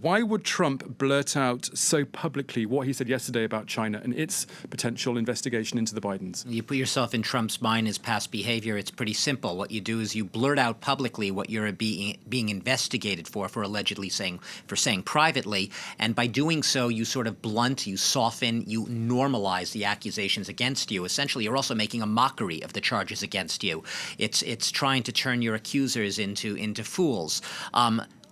Why would Trump blurt out so publicly what he said yesterday about China and its potential investigation into the Bidens? You put yourself in Trump's mind as past behavior. It's pretty simple. What you do is you blurt out publicly what you're being investigated for allegedly saying privately, and by doing so, you sort of blunt, you soften, you normalize the accusations against you. Essentially, you're also making a mockery of the charges against you. It's trying to turn your accusers into fools.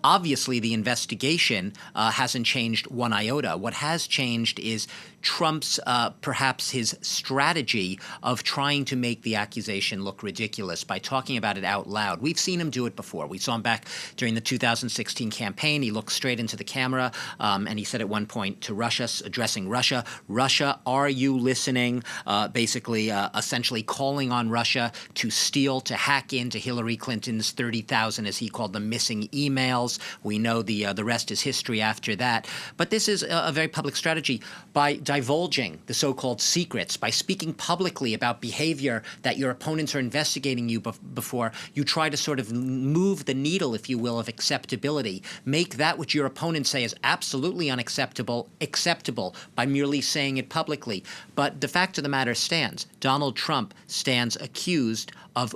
Obviously, the investigation hasn't changed one iota. What has changed is Trump's, perhaps his strategy of trying to make the accusation look ridiculous by talking about it out loud. We've seen him do it before. We saw him back during the 2016 campaign. He looked straight into the camera, and he said at one point to Russia, addressing Russia, "Russia, are you listening?" Basically, essentially calling on Russia to steal, to hack into Hillary Clinton's 30,000, as he called them, missing emails. We know the rest is history after that. But this is a very public strategy. By divulging the so-called secrets, by speaking publicly about behavior that your opponents are investigating you before, you try to sort of move the needle, if you will, of acceptability. Make that which your opponents say is absolutely unacceptable acceptable by merely saying it publicly. But the fact of the matter stands. Donald Trump stands accused of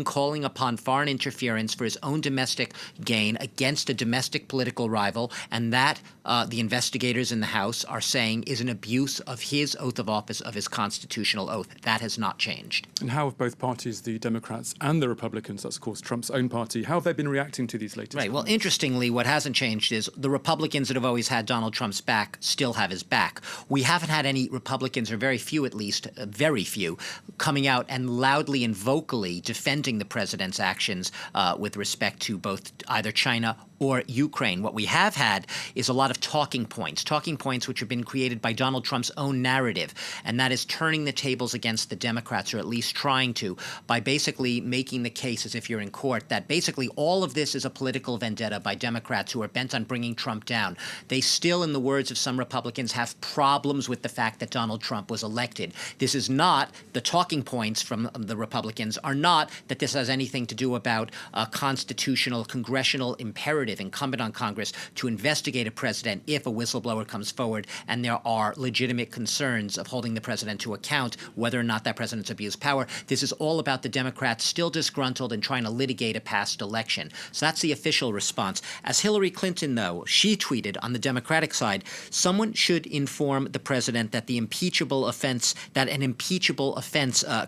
calling upon foreign interference for his own domestic gain against a domestic political rival, and that the investigators in the House are saying is an abuse of his oath of office, of his constitutional oath. That has not changed. And how have both parties, the Democrats and the Republicans, that's of course Trump's own party, how have they been reacting to these latest Right. Well, comments? interestingly, what hasn't changed is the Republicans that have always had Donald Trump's back still have his back. We haven't had any Republicans, or very few at least, very few, coming out and loudly and vocally defending the president's actions with respect to both either China or Ukraine. What we have had is a lot of talking points which have been created by Donald Trump's own narrative, and that is turning the tables against the Democrats, or at least trying to, by basically making the case, as if you're in court, that basically all of this is a political vendetta by Democrats who are bent on bringing Trump down. They still, in the words of some Republicans, have problems with the fact that Donald Trump was elected. This is not, the talking points from the Republicans are not that this has anything to do about a constitutional, congressional imperative incumbent on Congress to investigate a president if a whistleblower comes forward and there are legitimate concerns of holding the president to account, whether or not that president's abused power. This is all about the Democrats still disgruntled and trying to litigate a past election. So that's the official response. As Hillary Clinton, though, she tweeted on the Democratic side, someone should inform the president that an impeachable offense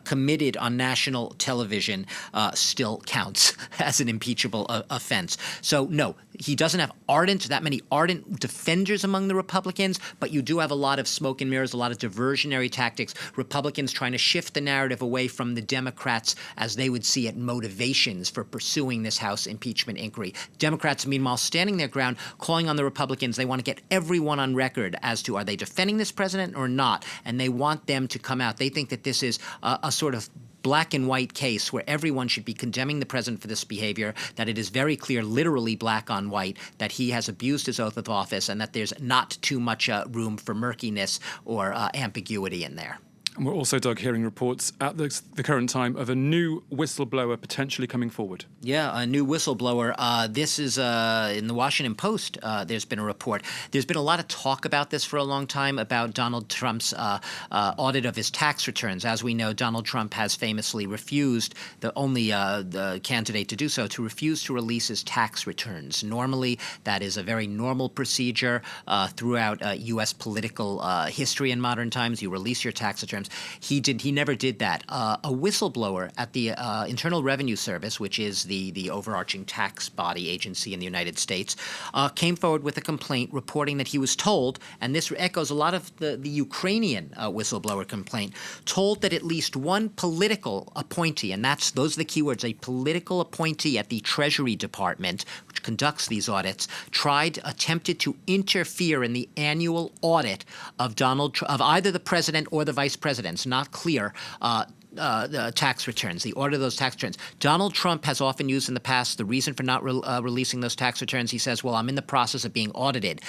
committed on national television still counts as an impeachable offense. So no, he doesn't have that many ardent defenders among the Republicans, but you do have a lot of smoke and mirrors, a lot of diversionary tactics, Republicans trying to shift the narrative away from the Democrats, as they would see it, motivations for pursuing this House impeachment inquiry. Democrats, meanwhile, standing their ground, calling on the Republicans. They want to get everyone on record as to, are they defending this president or not? And they want them to come out. They think that this is a sort of black and white case where everyone should be condemning the president for this behavior, that it is very clear, literally black on white, that he has abused his oath of office and that there's not too much room for murkiness or ambiguity in there. And we're also, Doug, hearing reports at the current time of a new whistleblower potentially coming forward. Yeah, a new whistleblower. This is in the Washington Post. There's been a report. There's been a lot of talk about this for a long time, about Donald Trump's audit of his tax returns. As we know, Donald Trump has famously refused, the only the candidate to do so, to refuse to release his tax returns. Normally, that is a very normal procedure throughout U.S. political history in modern times. You release your tax returns. He never did that. A whistleblower at the Internal Revenue Service, which is the overarching tax body agency in the United States, came forward with a complaint reporting that he was told, and this echoes a lot of the Ukrainian whistleblower complaint, told that at least one political appointee, and those are the key words, a political appointee at the Treasury Department, which conducts these audits, attempted to interfere in the annual audit of either the president or the vice president. It's not clear. the tax returns, the audit of those tax returns. Donald Trump has often used in the past the reason for not releasing those tax returns. He says, well, I'm in the process of being audited.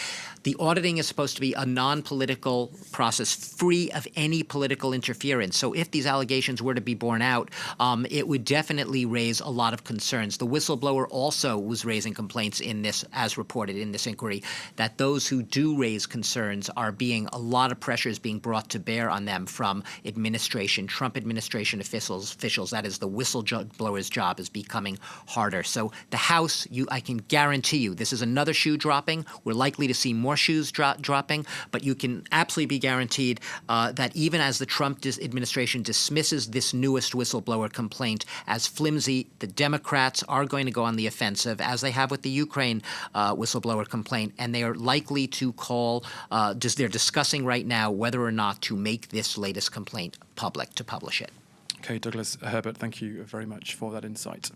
The auditing is supposed to be a non-political process, free of any political interference. So if these allegations were to be borne out, it would definitely raise a lot of concerns. The whistleblower also was raising complaints in this, as reported in this inquiry, that those who do raise concerns are a lot of pressure is being brought to bear on them from Trump administration officials. That is, the whistleblower's job is becoming harder. So the House, I can guarantee you, this is another shoe dropping. We're likely to see more shoes dropping, but you can absolutely be guaranteed that even as the Trump administration dismisses this newest whistleblower complaint as flimsy, the Democrats are going to go on the offensive, as they have with the Ukraine whistleblower complaint, and they are likely to they're discussing right now whether or not to make this latest complaint public, to publish it. Okay, Douglas Herbert, thank you very much for that insight.